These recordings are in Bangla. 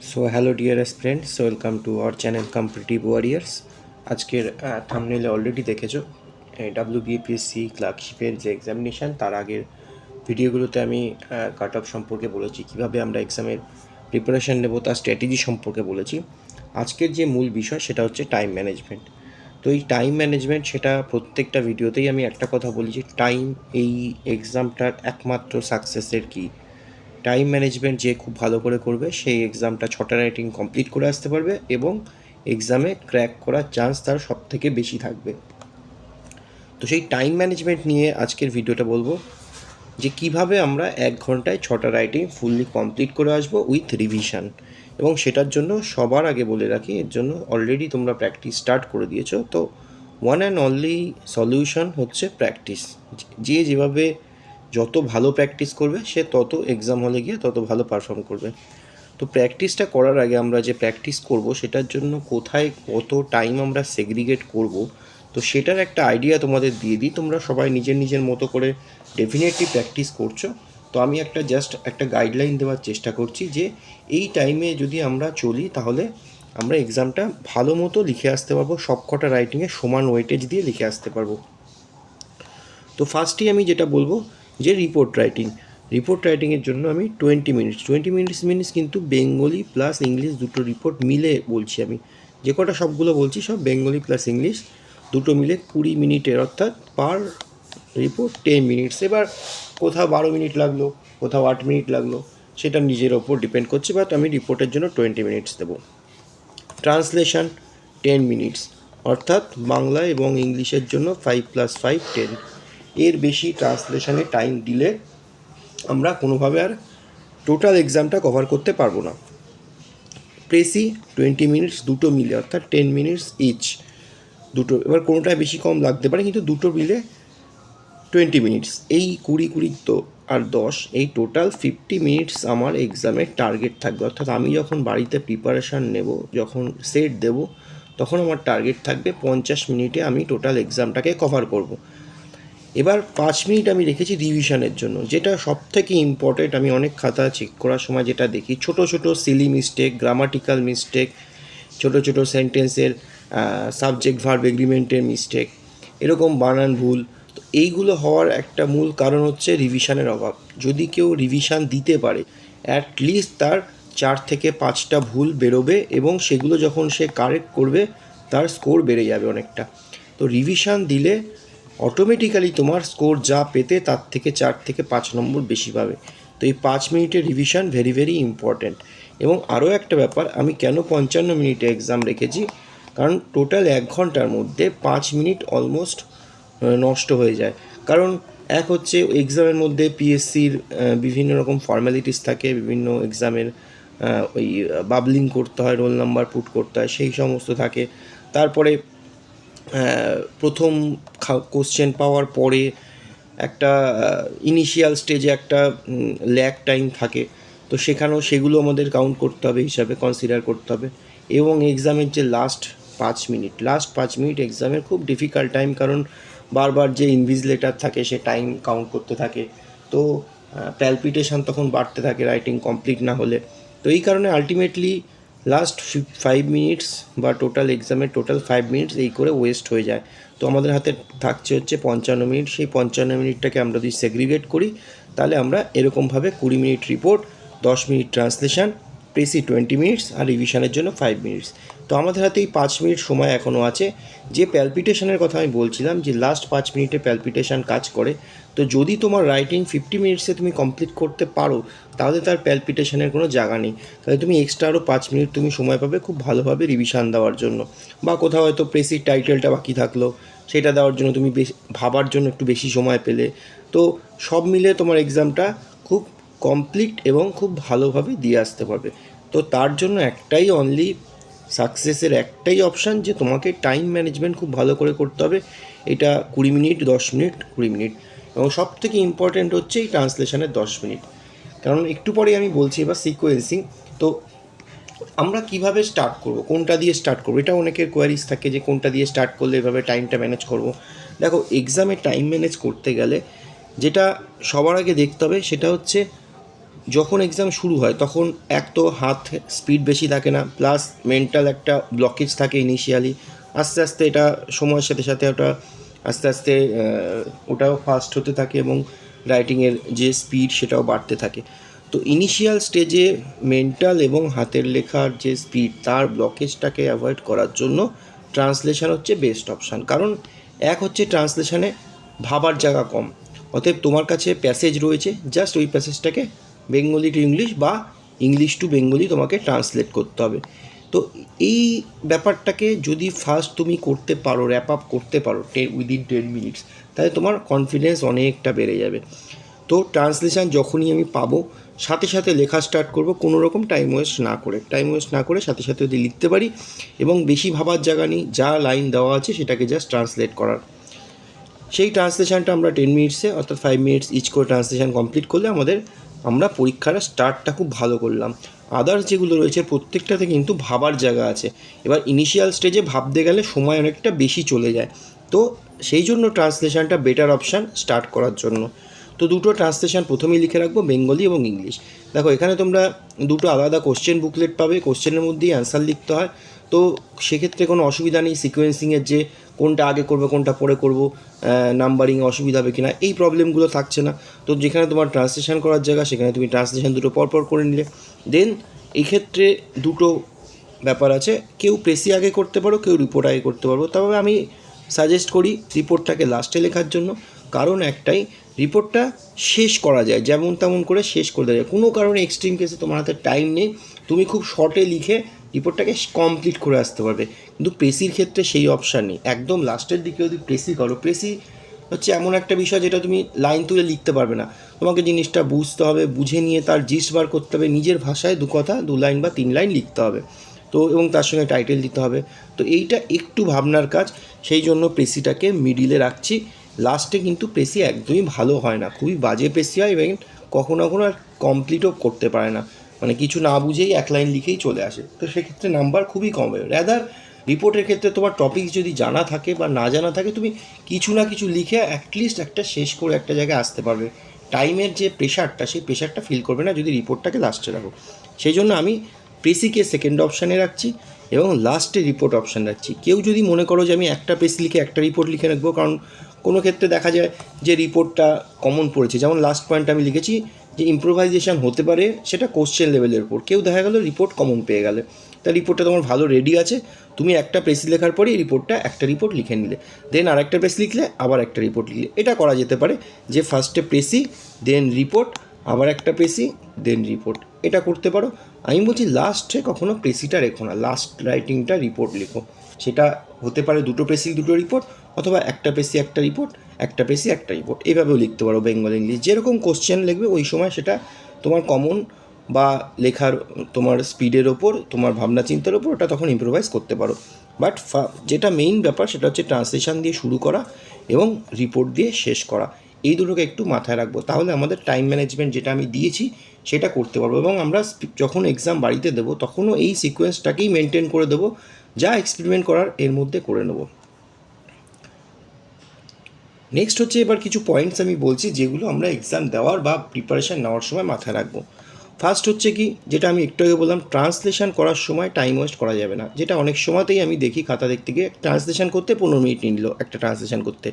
So hello dearest friends, welcome to our channel competitive warriors. আজকের থাম্বনেলে অলরেডি দেখেছো ডাব্লিউবিপিএসসি ক্লার্কশিপের যে এক্সামিনেশান, তার আগের ভিডিওগুলোতে আমি কাট অফ সম্পর্কে বলেছি, কীভাবে আমরা এক্সামের প্রিপারেশান নেব তার স্ট্র্যাটেজি সম্পর্কে বলেছি। আজকের যে মূল বিষয় সেটা হচ্ছে টাইম ম্যানেজমেন্ট। তো এই টাইম ম্যানেজমেন্ট, সেটা প্রত্যেকটা ভিডিওতেই আমি একটা কথা বলি যে টাইম এই এক্সামটার একমাত্র সাকসেসের কী। টাইম ম্যানেজমেন্ট যে খুব ভালো করে করবে সেই এক্সামটা 6টা রাইটিং কমপ্লিট করে আসতে পারবে এবং এক্সামে ক্র্যাক করার চান্স তার সব থেকে বেশি থাকবে। তো সেই টাইম ম্যানেজমেন্ট নিয়ে আজকের ভিডিওটা বলবো যে কিভাবে আমরা 1 ঘন্টায় 6টা রাইটিং ফুললি কমপ্লিট করে আসবো উইথ রিভিশন। এবং সেটার জন্য সবার আগে বলে রাখি, এর জন্য অলরেডি তোমরা প্র্যাকটিস স্টার্ট করে দিয়েছো। তো ওয়ান অ্যান্ড অনলি সলিউশন হচ্ছে প্র্যাকটিস। যে যেভাবে যত ভালো প্র্যাকটিস করবে সে তত এক্সাম হলে গিয়ে তত ভালো পারফর্ম করবে। তো প্র্যাকটিসটা করার আগে আমরা যে প্র্যাকটিস করব সেটার জন্য কোথায় কত টাইম আমরা সেগ্রিগেট করব, তো সেটার একটা আইডিয়া তোমাদের দিয়ে দিই। তোমরা সবাই নিজের নিজের মতো করে ডেফিনেটলি প্র্যাকটিস করছো। তো আমি জাস্ট একটা গাইডলাইন দেওয়ার চেষ্টা করছি যে এই টাইমে যদি আমরা চলি তাহলে আমরা এক্সামটা ভালো মতো লিখে আসতে পারবো, সব কটা রাইটিংয়ে সমান ওয়েটেজ দিয়ে লিখে আসতে পারবো। তো ফার্স্টেই আমি যেটা বলবো যে রিপোর্ট রাইটিংয়ের জন্য আমি 20 মিনিটস কিন্তু বেঙ্গলি প্লাস ইংলিশ দুটো রিপোর্ট মিলে বলছি। আমি যে কটা সবগুলো বলছি সব বেঙ্গলি প্লাস ইংলিশ দুটো মিলে 20 মিনিটের, অর্থাৎ পার রিপোর্ট 10 মিনিটস। এবার কোথাও 12 মিনিট লাগলো, কোথাও 8 মিনিট লাগলো, সেটা নিজের ওপর ডিপেন্ড করছে, বাট আমি রিপোর্টের জন্য 20 মিনিটস দেবো। ট্রান্সলেশন 10 মিনিটস, অর্থাৎ বাংলা এবং ইংলিশের জন্য 5 + 5 10। এর বেশি ট্রান্সলেশনে টাইম দিলে আমরা কোনোভাবে আর টোটাল এক্সামটা কভার করতে পারবো না। প্রেসি 20 মিনিটস দুটো মিলে, অর্থাৎ 10 মিনিটস ইচ দুটো। এবার কোনোটায় বেশি কম লাগতে পারে, কিন্তু দুটো মিলে 20 মিনিটস। এই 20 তো আর 10, এই টোটাল 50 মিনিটস আমার এক্সামের টার্গেট থাকবে। অর্থাৎ আমি যখন বাড়িতে প্রিপারেশান নেব, যখন সেট দেব, তখন আমার টার্গেট থাকবে 50 মিনিটে আমি টোটাল এক্সামটাকে কভার করব। এবার 5 মিনিট আমি রেখেছি রিভিশনের জন্য, যেটা সব থেকে ইম্পর্টেন্ট। আমি অনেক খাতা চেক করার সময় যেটা দেখি, ছোট ছোট সিলি মিস্টেক, গ্রামাটিক্যাল মিস্টেক, ছোট ছোট সেন্টেন্সের সাবজেক্ট ভার্ব এগ্রিমেন্টের মিস্টেক, এরকম বানান ভুল। তো এইগুলো হওয়ার একটা মূল কারণ হচ্ছে রিভিশনের অভাব। যদি কেউ রিভিশন দিতে পারে, অ্যাটলিস্ট তার 4 থেকে 5টা ভুল বেরোবে এবং সেগুলো যখন সে কারেক্ট করবে তার স্কোর বেড়ে যাবে অনেকটা। তো রিভিশন দিলে অটোমেটিক্যালি তোমার স্কোর যা পেতে তার থেকে 4 থেকে 5 নম্বর বেশি পাবে। তো এই 5 মিনিটের রিভিশন ভেরি ভেরি ইম্পর্ট্যান্ট। এবং আরও একটা ব্যাপার, আমি কেন 55 মিনিটে এক্সাম রেখেছি, কারণ টোটাল 1 ঘন্টার মধ্যে 5 মিনিট অলমোস্ট নষ্ট হয়ে যায়। কারণ এক হচ্ছে এক্সামের মধ্যে পিএসসির বিভিন্ন রকম ফর্ম্যালিটিস থাকে, বিভিন্ন এক্সামের ওই বাবলিং করতে হয়, রোল নাম্বার পুট করতে হয়, সেই সমস্ত থাকে। তারপরে প্রথম কোশ্চেন পাওয়ার পরে একটা ইনিশিয়াল স্টেজে একটা ল্যাগ টাইম থাকে, তো সেখানেও সেগুলো আমাদের কাউন্ট করতে হবে, হিসাবে কনসিডার করতে হবে। এবং এক্সামের যে লাস্ট 5 মিনিট এক্সামের খুব ডিফিকাল্ট টাইম, কারণ বারবার যে ইনভিজিলেটার থাকে সে টাইম কাউন্ট করতে থাকে। তো প্যালপিটেশন তখন বাড়তে থাকে রাইটিং কমপ্লিট না হলে। তো এই কারণে আলটিমেটলি লাস্ট 5 মিনিটস বা টোটাল এক্সামের টোটাল 5 মিনিটস এই করে ওয়েস্ট হয়ে যায়। তো আমাদের হাতে থাকছে হচ্ছে 55 মিনিট। সেই 55 মিনিটটাকে আমরা যদি সেগ্রিগেট করি, তাহলে আমরা এরকমভাবে 20 minute report, 10 minute translation, precis 20 minutes আর রিভিশনের জন্য 5 মিনিটস। তো আমাদের হাতে এই 5 মিনিট সময় এখনও আছে। যে প্যালপিটেশনের কথা আমি বলছিলাম, যে লাস্ট 5 মিনিটে প্যালপিটেশন কাজ করে, তো যদি তোমার রাইটিং 50 মিনিটসে তুমি কমপ্লিট করতে পারো, তাহলে তার প্যালপিটেশনের কোনো জায়গা নেই। তাহলে তুমি এক্সট্রা আরও 5 মিনিট তুমি সময় পাবে খুব ভালোভাবে রিভিশন দেওয়ার জন্য। বা কোথাও হয়তো প্রেসির টাইটেলটা বাকি থাকলো, সেটা দেওয়ার জন্য তুমি ভাবার জন্য একটু বেশি সময় পেলে। তো সব মিলে তোমার এক্সামটা খুব কমপ্লিট এবং খুব ভালোভাবে দিয়ে আসতে পারবে। তো তার জন্য একটাই অনলি সাকসেসের একটাই অপশান, যে তোমাকে টাইম ম্যানেজমেন্ট খুব ভালো করে করতে হবে। এটা 20 মিনিট, 10 মিনিট, 20 মিনিট, এবং সব থেকে ইম্পর্ট্যান্ট হচ্ছে এই ট্রান্সলেশনের 10 মিনিট। কারণ একটু পরেই আমি বলছি এবার সিকোয়েন্সিং। তো আমরা কিভাবে স্টার্ট করব, কোনটা দিয়ে স্টার্ট করব, এটা অনেকের কোয়ারিজ থাকে যে কোনটা দিয়ে স্টার্ট করলে এভাবে টাইমটা ম্যানেজ করব। দেখো, এক্সামে টাইম ম্যানেজ করতে গেলে যেটা সবার আগে দেখতে হবে সেটা হচ্ছে যখন এক্সাম শুরু হয় তখন এক তো হাত স্পিড বেশি থাকে না, প্লাস মেন্টাল একটা ব্লকেজ থাকে ইনিশিয়ালি। আস্তে আস্তে এটা সময়ের সাথে সাথে ওটা আস্তে আস্তে ওটাও ফাস্ট হতে থাকে এবং রাইটিংয়ের যে স্পিড সেটাও বাড়তে থাকে। তো ইনিশিয়াল স্টেজে মেন্টাল এবং হাতের লেখার যে স্পিড তার ব্লকেজটাকে অ্যাভয়েড করার জন্য ট্রান্সলেশন হচ্ছে বেস্ট অপশান। কারণ এক হচ্ছে ট্রান্সলেশনে ভাবার জায়গা কম, অতএব তোমার কাছে প্যাসেজ রয়েছে, জাস্ট ওই প্যাসেজটাকে বেঙ্গলি টু ইংলিশ বা ইংলিশ টু বেঙ্গলি তোমাকে ট্রান্সলেট করতে হবে। তো এই ব্যাপারটাকে যদি ফার্স্ট তুমি করতে পারো, র্যাপ আপ করতে পারো উইদিন 10 মিনিটস, তাহলে তোমার কনফিডেন্স অনেকটা বেড়ে যাবে। তো ট্রান্সলেশন যখনই আমি পাবো সাথে সাথে লেখা স্টার্ট করব, কোনো রকম টাইম ওয়েস্ট না করে সাথে সাথে যদি লিখতে পারি এবং বেশি ভাবার জায়গা নেই, যা লাইন দেওয়া আছে সেটাকে জাস্ট ট্রান্সলেট করার। সেই ট্রান্সলেশনটা আমরা 10 মিনিটসে অর্থাৎ 5 মিনিটস ইচ করে ট্রান্সলেশন কমপ্লিট করলে আমরা পরীক্ষার স্টার্টটা খুব ভালো করলাম। আদার্স যেগুলো রয়েছে প্রত্যেকটাতে কিন্তু ভাবার জায়গা আছে। এবার ইনিশিয়াল স্টেজে ভাবতে গেলে সময় অনেকটা বেশি চলে যায়, তো সেই জন্য ট্রান্সলেশনটা বেটার অপশান স্টার্ট করার জন্য। তো দুটো ট্রান্সলেশন প্রথমেই লিখে রাখবো, বেঙ্গলি এবং ইংলিশ। দেখো এখানে তোমরা দুটো আলাদা কোশ্চেন বুকলেট পাবে, কোশ্চেনের মধ্যেই অ্যান্সার লিখতে হয়। তো সেক্ষেত্রে কোনো অসুবিধা নেই সিকোয়েন্সিংয়ের, যে কোনটা আগে করবে কোনটা পরে করব, নাম্বারিং অসুবিধা হবে কিনা এই প্রবলেমগুলো থাকছে না। তো যেখানে তোমার ট্রান্সলেশন করার জায়গা সেখানে তুমি ট্রান্সলেশন দুটো পরপর করে নিলে। দেন এই ক্ষেত্রে দুটো ব্যাপার আছে, কেউ প্রেসি আগে করতে পারো, কেউ রিপোর্ট আগে করতে পারবো। তবে আমি সাজেস্ট করি রিপোর্টটাকে লাস্টে লেখার জন্য, কারণ একটাই, রিপোর্টটা শেষ করা যায়, যেমন তেমন করে শেষ করে দেওয়া যায়। কোনো কারণে এক্সট্রিম কেসে তোমার হাতে টাইম নেই, তুমি খুব শর্টে লিখে রিপোর্টটাকে কমপ্লিট করে আসতে পারবে। কিন্তু প্রেসির ক্ষেত্রে সেই অপশান নেই, একদম লাস্টের দিকে যদি প্রেসি করো, প্রেসি হচ্ছে এমন একটা বিষয় যেটা তুমি লাইন তুলে লিখতে পারবে না, তোমাকে জিনিসটা বুঝতে হবে, বুঝে নিয়ে তার জিস্ট বার করতে হবে, নিজের ভাষায় দু কথা 2 লাইন বা 3 লাইন লিখতে হবে। তো এবং তার সঙ্গে টাইটেল দিতে হবে। তো এইটা একটু ভাবনার কাজ, সেই জন্য প্রেসিটাকে মিডিলে রাখছি। লাস্টে কিন্তু প্রেসি একদমই ভালো হয় না, খুবই বাজে প্রেসি হয় এবং কখনো কখনো আর কমপ্লিটও করতে পারে না, মানে কিছু না বুঝেই 1 লাইন লিখেই চলে আসে। তো সেক্ষেত্রে নাম্বার খুবই কম হবে। র্যাদার রিপোর্টের ক্ষেত্রে তোমার টপিক যদি জানা থাকে বা না জানা থাকে, তুমি কিছু না কিছু লিখে অ্যাটলিস্ট একটা শেষ করে একটা জায়গায় আসতে পারবে। টাইমের যে প্রেশারটা, সেই প্রেশারটা ফিল করবে না যদি রিপোর্টটাকে লাস্টে রাখো। সেই জন্য আমি প্রেসিকে সেকেন্ড অপশানে রাখছি এবং লাস্টে রিপোর্ট অপশান রাখছি। কেউ যদি মনে করো যে আমি একটা প্রেস লিখে একটা রিপোর্ট লিখে রাখবো, কারণ কোনো ক্ষেত্রে দেখা যায় যে রিপোর্টটা কমন পড়েছে, যেমন লাস্ট পয়েন্ট আমি লিখেছি যে ইম্প্রোভাইজেশন হতে পারে, সেটা কোশ্চেন লেভেলের উপর, কেউ দেখা গেলো রিপোর্ট কমন পেয়ে গেলে, তা রিপোর্টটা তোমার ভালো রেডি আছে, তুমি একটা প্রেস লেখার পরে রিপোর্টটা একটা রিপোর্ট লিখে নিলে, দেন আর একটা প্রেস লিখলে আবার একটা রিপোর্ট লিখলে। এটা করা যেতে পারে যে ফার্স্টে প্রেসি দেন রিপোর্ট, আবার একটা প্রেসি দেন রিপোর্ট, এটা করতে পারো। আমি বলছি লাস্টে কখনো প্রেসিটা রেখো না, লাস্ট রাইটিংটা রিপোর্ট লেখো। সেটা হতে পারে দুটো প্রেসি দুটো রিপোর্ট, অথবা একটা প্রেসি একটা রিপোর্ট, একটা প্রেসি একটা রিপোর্ট, এভাবেও লিখতে পারো বেঙ্গল ইংলিশ। যেরকম কোশ্চেন লিখবে ওই সময় সেটা তোমার কমন বা লেখার তোমার স্পিডের ওপর, তোমার ভাবনা চিন্তার ওপর, ওটা তখন ইম্প্রোভাইজ করতে পারো। বাট যেটা মেইন ব্যাপার সেটা হচ্ছে ট্রান্সলেশন দিয়ে শুরু করা এবং রিপোর্ট দিয়ে শেষ করা, এই দুটোকে একটু মাথায় রাখবো, তাহলে আমাদের টাইম ম্যানেজমেন্ট যেটা আমি দিয়েছি সেটা করতে পারবো। এবং আমরা যখন এক্সাম বাড়িতে দেবো তখনও এই সিকোয়েন্সটাকেই মেনটেন করে দেবো, যা এক্সপেরিমেন্ট করার এর মধ্যে করে নেব। নেক্সট হচ্ছে এবার কিছু পয়েন্টস আমি বলছি যেগুলো আমরা এক্সাম দেওয়ার বা প্রিপারেশান নেওয়ার সময় মাথায় রাখবো। ফার্স্ট হচ্ছে কি, যেটা আমি একটু আগে বললাম, ট্রান্সলেশন করার সময় টাইম ওয়েস্ট করা যাবে না। যেটা অনেক সময়তেই আমি দেখি, খাতা দেখতে গিয়ে ট্রান্সলেশন করতে 15 মিনিট নিল একটা ট্রান্সলেশন করতে,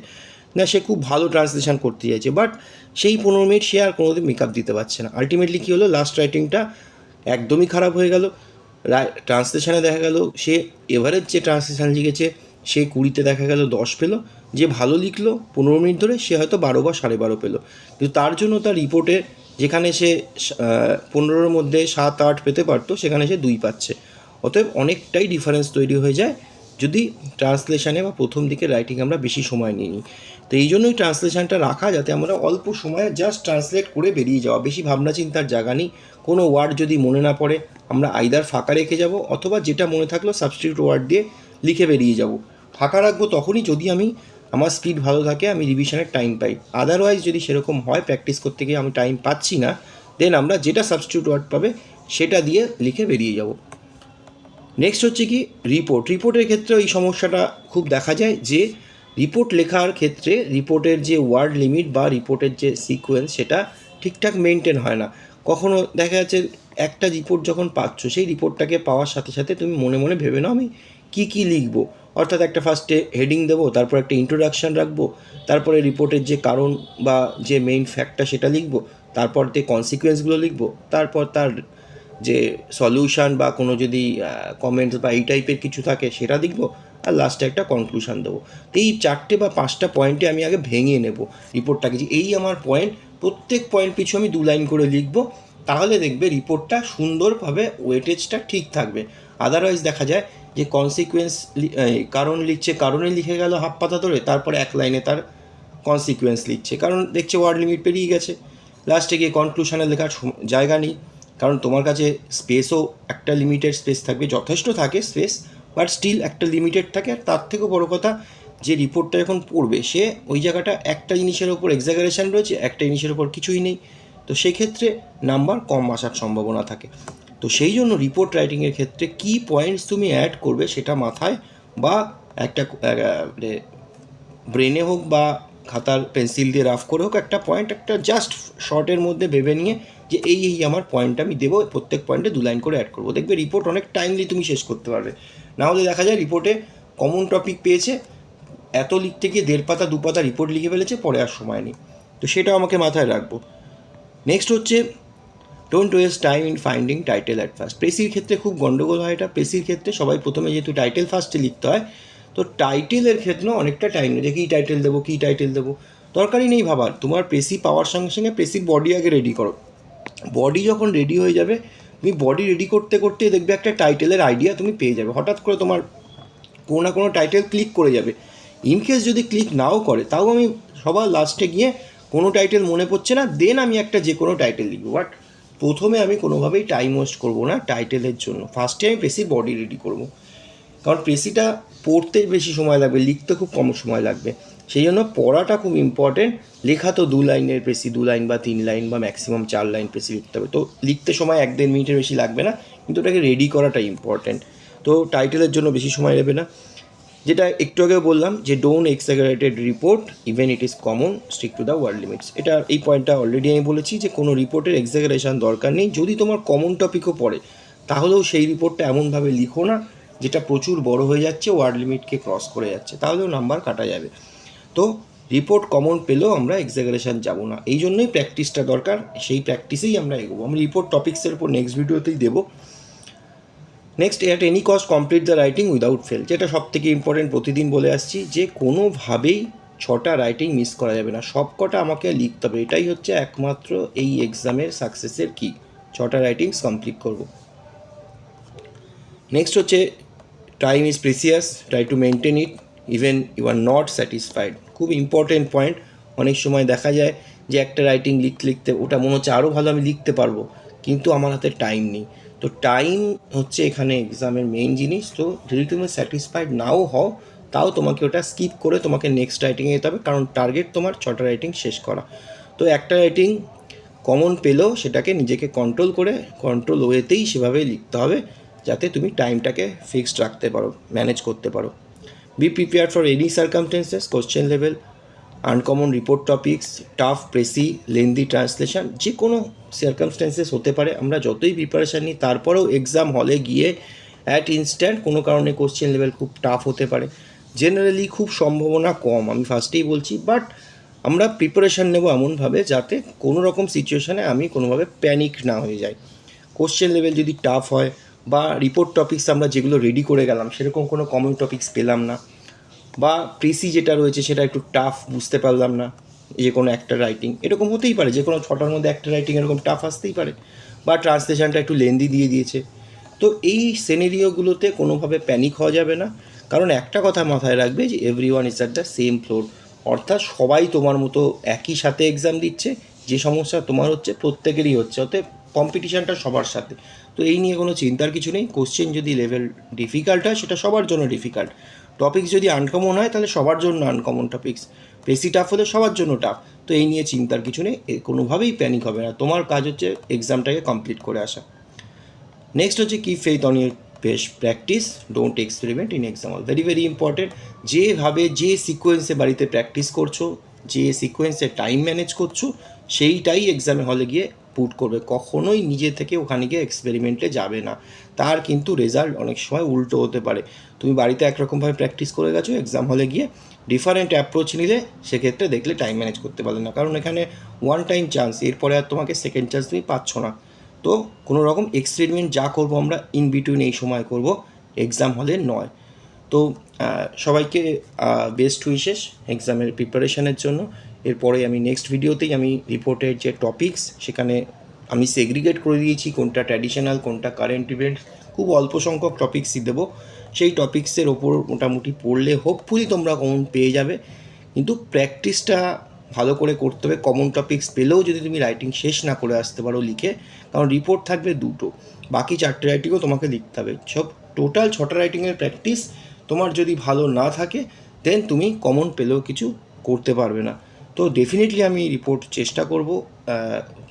না সে খুব ভালো ট্রান্সলেশন করতে চাইছে, বাট সেই 15 মিনিট সে আর কোনোদিন মেকআপ দিতে পারছে না। আলটিমেটলি কী হলো, লাস্ট রাইটিংটা একদমই খারাপ হয়ে গেল। ট্রান্সলেশনে দেখা গেল সে এভারেজ যে ট্রান্সলেশন লিখেছে সে 20-তে দেখা গেল 10 পেলো, যে ভালো লিখলো 15 মিনিট ধরে সে হয়তো 12 বা 12.5 পেলো। কিন্তু তার জন্য তার রিপোর্টে যেখানে সে 15-র মধ্যে 7-8 পেতে পারতো, সেখানে সে 2 পাচ্ছে। অতএব অনেকটাই ডিফারেন্স তৈরি হয়ে যায় যদি ট্রান্সলেশনে বা প্রথম দিকে রাইটিং আমরা বেশি সময় নিই। তো এই জন্যই ট্রান্সলেশনটা রাখা, যাতে আমরা অল্প সময়ে জাস্ট ট্রান্সলেট করে বেরিয়ে যাওয়া, বেশি ভাবনা চিন্তার জায়গা নেই। কোনো ওয়ার্ড যদি মনে না পড়ে আমরা আইদার ফাঁকা রেখে যাব, অথবা যেটা মনে থাকলো সাবস্টিটিউট ওয়ার্ড দিয়ে লিখে বেরিয়ে যাব। ফাঁকা রাখবো তখনই যদি আমার স্পিড ভালো থাকে, আমি রিভিশনের টাইম পাই। আদারওয়াইজ যদি সেরকম হয় প্র্যাকটিস করতে গিয়ে আমি টাইম পাচ্ছি না, দেন আমরা যেটা সাবস্টিটিউট ওয়ার্ড পাবে সেটা দিয়ে লিখে বেরিয়ে যাব। নেক্সট হচ্ছে কি, রিপোর্টের ক্ষেত্রে এই সমস্যাটা খুব দেখা যায় যে রিপোর্ট লেখার ক্ষেত্রে রিপোর্টের যে ওয়ার্ড লিমিট বা রিপোর্টের যে সিকোয়েন্স সেটা ঠিকঠাক মেনটেন হয় না। কখনো দেখা যাচ্ছে একটা রিপোর্ট যখন পাচ্ছ, সেই রিপোর্টটাকে পাওয়ার সাথে সাথে তুমি মনে মনে ভেবে নাও আমি কী লিখবো। অর্থাৎ একটা ফার্স্টে হেডিং দেবো, তারপর একটা ইন্ট্রোডাকশান রাখবো, তারপরে রিপোর্টের যে কারণ বা যে মেইন ফ্যাক্টটা সেটা লিখবো, তারপর যে কনসিকুয়েন্সগুলো লিখবো, তারপর তার যে সলিউশান বা কোনো যদি কমেন্টস বা এই টাইপের কিছু থাকে সেটা লিখবো, আর লাস্টে একটা কনক্লুশন দেবো। তো এই 4টে বা 5টা পয়েন্টে আমি আগে ভেঙে নেব রিপোর্টটাকে, যে এই আমার পয়েন্ট, প্রত্যেক পয়েন্ট পিছু আমি 2 লাইন করে লিখবো। তাহলে দেখবে রিপোর্টটা সুন্দরভাবে ওয়েটেজটা ঠিক থাকবে। আদারওয়াইজ দেখা যায় যে কনসিকুয়েন্স কারণ লিখছে, কারণে লিখে গেল হাফ পাতা ধরে, তারপরে 1 লাইনে তার কনসিকুয়েন্স লিখছে, কারণ দেখছে ওয়ার্ড লিমিট পেরিয়ে গেছে। লাস্টে গিয়ে কনক্লুশনে লেখার জায়গা নেই, কারণ তোমার কাছে স্পেসও একটা লিমিটেড স্পেস থাকবে, যথেষ্ট থাকে স্পেস, বাট স্টিল একটা লিমিটেড থাকে। আর তার থেকেও বড়ো কথা, যে রিপোর্টটা যখন পড়বে সে ওই জায়গাটা একটা জিনিসের ওপর এক্সাগারেশন রয়েছে, একটা জিনিসের ওপর কিছুই নেই, তো সেক্ষেত্রে নাম্বার কম আসার সম্ভাবনা থাকে। তো সেই জন্য রিপোর্ট রাইটিংয়ের ক্ষেত্রে কী পয়েন্টস তুমি অ্যাড করবে সেটা মাথায় বা একটা ব্রেনে হোক বা খাতার পেন্সিল দিয়ে রাফ করে হোক, একটা পয়েন্ট একটা জাস্ট শর্টের মধ্যে ভেবে নিয়ে যে এই আমার পয়েন্টটা আমি দেবো, প্রত্যেক পয়েন্টে 2 লাইন করে অ্যাড করবো, দেখবে রিপোর্ট অনেক টাইমলি তুমি শেষ করতে পারবে। না হলে দেখা যায় রিপোর্টে কমন টপিক পেয়েছে, এত লিখতে গিয়ে 1.5 পাতা 2 পাতা রিপোর্ট লিখে ফেলেছে, পরে আর সময় নেই। তো সেটাও আমাকে মাথায় রাখবো। নেক্সট হচ্ছে don't waste time in finding title at first. প্রেসির ক্ষেত্রে খুব গন্ডগোল হয় এটা। প্রেসির ক্ষেত্রে সবাই প্রথমে যেহেতু টাইটেল ফার্স্টে লিখতে হয়, তো টাইটেলের ক্ষেত্রেও অনেকটা টাইম নেই, যে কী টাইটেল দেবো কী টাইটেল দেবো, দরকারই নেই ভাবার। তোমার প্রেসি পাওয়ার সঙ্গে সঙ্গে প্রেসির বডি আগে রেডি করো। বডি যখন রেডি হয়ে যাবে, তুমি বডি রেডি করতে করতে দেখবে একটা টাইটেলের আইডিয়া তুমি পেয়ে যাবে। হঠাৎ করে তোমার কোনো না কোনো টাইটেল ক্লিক করে যাবে। ইনকেস যদি ক্লিক নাও করে, তাও আমি সবার লাস্টে গিয়ে কোনো টাইটেল মনে পড়ছে না, দেন আমি একটা যে কোনো টাইটেল লিখবো, বাট প্রথমে আমি কোনোভাবেই টাইম ওয়েস্ট করবো না টাইটেলের জন্য। ফার্স্টে আমি প্রেসির বডি রেডি করবো, কারণ প্রেসিটা পড়তে বেশি সময় লাগবে, লিখতে খুব কম সময় লাগবে। সেই জন্য পড়াটা খুব ইম্পর্টেন্ট। লেখা তো 2 লাইনের প্রেসি, 2 লাইন বা 3 লাইন বা ম্যাক্সিমাম 4 লাইন প্রেসি লিখতে হবে, তো লিখতে সময় 1-1.5 মিনিটের বেশি লাগবে না, কিন্তু ওটাকে রেডি করাটা ইম্পর্টেন্ট। তো টাইটেলের জন্য বেশি সময় নেবে না। যেটা একটু আগে বললাম যে don't exaggerated report even it is common, stick to the word limits. এটা এই পয়েন্টটা অলরেডি আমি বলেছি যে কোনো রিপোর্টের এক্সাগারেশন দরকার নেই। যদি তোমার কমন টপিকও পড়ে, তাহলেও সেই রিপোর্টটা এমনভাবে লিখো না যেটা প্রচুর বড় হয়ে যাচ্ছে, ওয়ার্ড লিমিটকে ক্রস করে যাচ্ছে, তাহলেও নাম্বার কাটা যাবে। তো রিপোর্ট কমন পেলেও আমরা এক্সাগারেশন যাব না, এই জন্যই প্র্যাকটিসটা দরকার, সেই প্র্যাকটিসেই আমরা এগোবো। আমি রিপোর্ট টপিক্সের উপর নেক্সট ভিডিওতেই দেবো। Next, at any cost complete the writing without fail. যেটা সব থেকে ইম্পর্টেন্ট, প্রতিদিন বলে আসছি যে কোনোভাবেই 6টা রাইটিং মিস করা যাবে না, সব কটা আমাকে লিখতে হবে। এটাই হচ্ছে একমাত্র এই এক্সামের সাকসেসের কি, 6টা রাইটিংস কমপ্লিট করব। নেক্সট হচ্ছে time is precious, try to maintain it even you are not satisfied. খুব ইম্পর্টেন্ট পয়েন্ট। অনেক সময় দেখা যায় যে একটা রাইটিং লিখতে লিখতে ওটা মনে হচ্ছে আরও ভালো আমি লিখতে পারবো, কিন্তু আমার হাতে টাইম নেই। তো টাইম হচ্ছে এখানে এক্সামের মেইন জিনিস। তো যদি তুমি স্যাটিসফাইড নাও হও, তাও তোমাকে ওটা স্কিপ করে তোমাকে নেক্সট রাইটিংয়ে যেতে হবে, কারণ টার্গেট তোমার 6টা রাইটিং শেষ করা। তো একটা রাইটিং কমন পেলেও সেটাকে নিজেকে কন্ট্রোল করে, কন্ট্রোল ওয়েতেই সেভাবে লিখতে হবে, যাতে তুমি টাইমটাকে ফিক্সড রাখতে পারো, ম্যানেজ করতে পারো। Be prepared for any circumstances, question level, uncommon report topics, tough precis, lengthy translation, যে কোনো সার্কামস্টেন্সেস হতে পারে। আমরা যতই প্রিপারেশান নিই, তারপরেও এক্সাম হলে গিয়ে অ্যাট ইনস্ট্যান্ট কোনো কারণে কোশ্চেন লেভেল খুব টাফ হতে পারে। জেনারেলি খুব সম্ভাবনা কম, আমি ফার্স্টেই বলছি, বাট আমরা প্রিপারেশান নেব এমনভাবে যাতে কোনো রকম সিচুয়েশানে আমি কোনোভাবে প্যানিক না হয়ে যাই। কোশ্চেন লেভেল যদি টাফ হয় বা রিপোর্ট টপিক্স আমরা যেগুলো রেডি করে গেলাম সেরকম কোনো কমন টপিক্স পেলাম না, বা প্রেসি যেটা রয়েছে সেটা একটু টাফ বুঝতে পারলাম না, যে কোনো একটা রাইটিং এরকম হতেই পারে, যে কোনো 6টার মধ্যে একটা রাইটিং এরকম টাফ আসতেই পারে, বা ট্রান্সলেশনটা একটু লেন্দি দিয়ে দিয়েছে। তো এই সিনারিওগুলোতে কোনোভাবে প্যানিক হওয়া যাবে না, কারণ একটা কথা মাথায় রাখবে যে everyone is at the same floor, অর্থাৎ সবাই তোমার মতো একই সাথে এক্সাম দিচ্ছে, যে সমস্যা তোমার হচ্ছে প্রত্যেকেরই হচ্ছে, অতএব কম্পিটিশানটা সবার সাথে। তো এই নিয়ে কোনো চিন্তার কিছু নেই। কোশ্চেন যদি লেভেল ডিফিকাল্ট হয় সেটা সবার জন্য ডিফিকাল্ট, টপিক্স যদি আনকমন হয় তাহলে সবার জন্য আনকমন টপিক্স, বেশি টাফ হলে সবার জন্য টাফ। তো এই নিয়ে চিন্তার কিছু নেই, কোনোভাবেই প্যানিক হবে না, তোমার কাজ হচ্ছে এক্সামটাকে কমপ্লিট করে আসা। নেক্সট হচ্ছে কি faith on your best practice, don't experiment in exam হল। Very very important. যেভাবে যে সিকোয়েন্সে বাড়িতে প্র্যাকটিস করছো, যে সিকোয়েন্সে টাইম ম্যানেজ করছো, সেইটাই এক্সামে হলে গিয়ে পুট করবে, কখনোই নিজে থেকে ওখানে গিয়ে এক্সপেরিমেন্টে যাবে না। তার কিন্তু রেজাল্ট অনেক সময় উল্টো হতে পারে। তুমি বাড়িতে একরকমভাবে প্র্যাকটিস করে গেছো, এক্সাম হলে গিয়ে ডিফারেন্ট অ্যাপ্রোচ নিলে সেক্ষেত্রে দেখলে টাইম ম্যানেজ করতে পারলে না, কারণ এখানে ওয়ান টাইম চান্স, এরপরে আর তোমাকে সেকেন্ড চান্স তুমি পাচ্ছ না। তো কোনো রকম এক্সপেরিমেন্ট যা করবো আমরা ইন বিটুইন এই সময় করব, এক্সাম হলে নয়। তো সবাইকে বেস্ট উইশেস এক্সামের প্রিপারেশনের জন্য। এরপরে আমি নেক্সট ভিডিওতেই আমি রিপোর্টের যে টপিকস সেখানে আমি সেগ্রিগেট করে দিয়েছি, কোনটা ট্র্যাডিশনাল কোনটা কারেন্ট ইভেন্টস, খুব অল্প সংখ্যক টপিক্সই দেবো। সেই টপিক্সের ওপর মোটামুটি পড়লে হোপফুলি তোমরা কমন পেয়ে যাবে, কিন্তু প্র্যাকটিসটা ভালো করে করতে হবে। কমন টপিক্স পেলেও যদি তুমি রাইটিং শেষ না করে আসতে পারো লিখে, কারণ রিপোর্ট থাকবে দুটো, বাকি 4টে রাইটিংও তোমাকে লিখতে হবে। সব টোটাল 6টা রাইটিংয়ের প্র্যাকটিস তোমার যদি ভালো না থাকে দেন তুমি কমন পেলেও কিছু করতে পারবে না। তো ডেফিনেটলি আমি রিপোর্ট চেষ্টা করব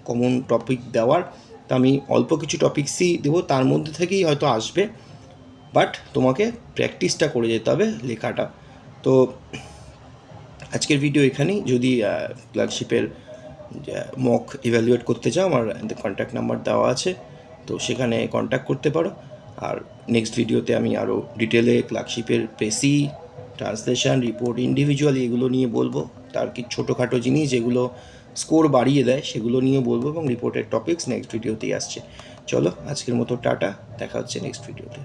কমন টপিক দেওয়ার। তা আমি অল্প কিছু টপিক্সই দেবো, তার মধ্যে থেকেই হয়তো আসবে, বাট তোমাকে প্র্যাকটিসটা করে যেতে হবে লেখাটা। তো আজকের ভিডিও এখানেই। যদি ক্লার্কশিপের মক ইভ্যালুয়েট করতে চাও, আমার কন্ট্যাক্ট নাম্বার দেওয়া আছে, তো সেখানে কন্ট্যাক্ট করতে পারো। আর নেক্সট ভিডিওতে আমি আরও ডিটেলে ক্লার্কশিপের প্রেসি, ট্রান্সলেশন, রিপোর্ট ইন্ডিভিজুয়ালি এগুলো নিয়ে বলবো। তার কি ছোটোখাটো জিনিস যেগুলো স্কোর বাড়িয়ে দেয় সেগুলো নিয়ে বলবো, এবং রিপোর্টের টপিকস নেক্সট ভিডিওতেই আসছে। চলো আজকের মতো টাটা, দেখা হচ্ছে নেক্সট ভিডিওতে।